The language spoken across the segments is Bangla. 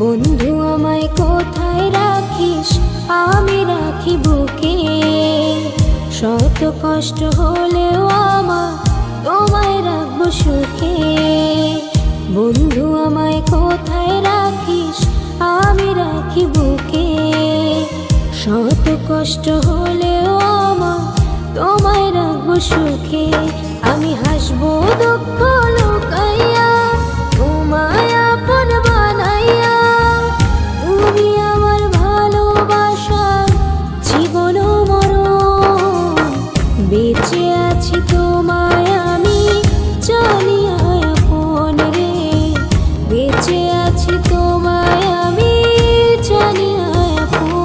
বন্ধু আমায় কোথায় রাখিস, আমি রাখি বুকে। শত কষ্ট হলেও আমার তোমায় রাখবো সুখে। বন্ধু আমায় কোথায় রাখিস, আমি রাখি বুকে। শত কষ্ট হলেও আমার তোমায় রাখবো সুখে। আমি হাসবো দুঃখ লুকাইয়া, তোমায় আপন বানাইয়া। তুমি আমার ভালোবাসার জীবন মরণ। বেঁচে আছি তোমায় আমি জানি আপন রে। বেঁচে আছি তোমায় আমি জানি আপন।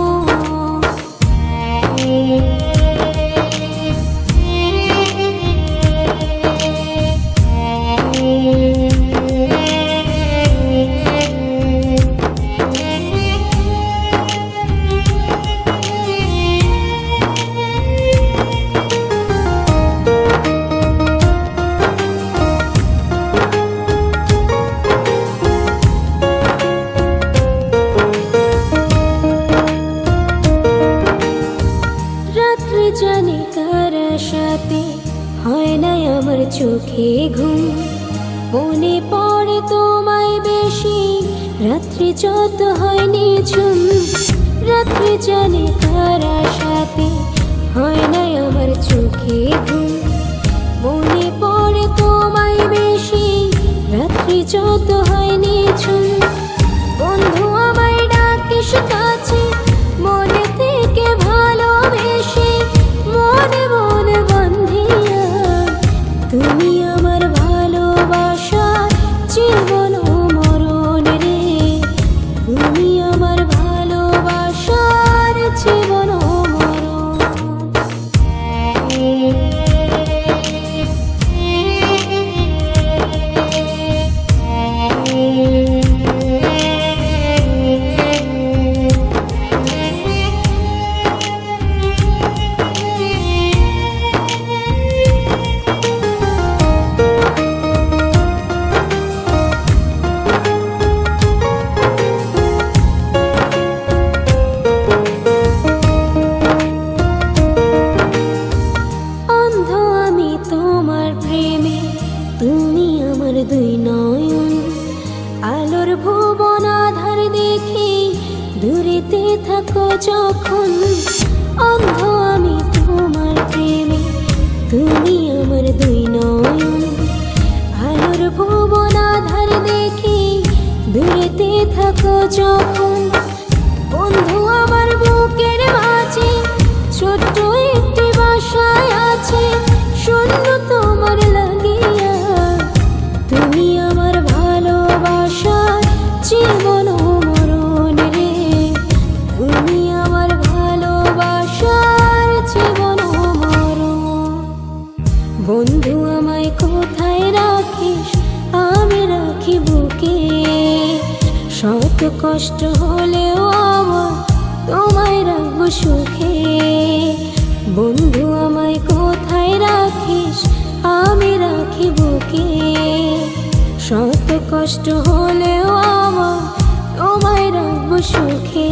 জানি কার সাথে হয় নাই আমার চোখে ঘুম। মনে পড়ে তোমায় বেশি রাত্রি যত হয়নি ঝুম। রাত্রি জানি কার সাথে হয় নাই আমার চোখে ঘুম। মনে পড়ে তোমায় বেশি রাত্রি যত হয়নি ঝুম। বন্ধু আমায় ডাকিস কাছে, মনে থেকে ভালোবেসে মনে মনে বন্ধিয়া। তুমি আমার ভালোবাসার জীবন মরণ রে। তুমি আমার ভালোবাসার জীবন মরণ। তুমি আমার দুই নয়ন, আলোর ভুবন আধার দেখি দূরেতে থাকো যখন। অন্ধ আমি তোমার প্রেমে, তুমি আমার দুই নয়ন, আলোর ভুবন আধার দেখি দূরেতে থাকো যখন। বন্ধু আমার বুকের মাঝে ছোট্ট একটি বাসায় আছে, শূন্য তোমার লাগিয়া। তুমি আমার ভালোবাসার জীবন মরণ রে। তুমি আমার ভালোবাসার জীবন মরণ। বন্ধু আমায় কোথায় রাখিস, আমি রাখি বুকে। শত কষ্ট হলেও আমার তোমায় রাখবো সুখে। বন্ধু আমায় কোথায় রাখিস, আমি রাখি বুকে। শত কষ্ট হলেও আমার তোমায় রাখবো সুখে।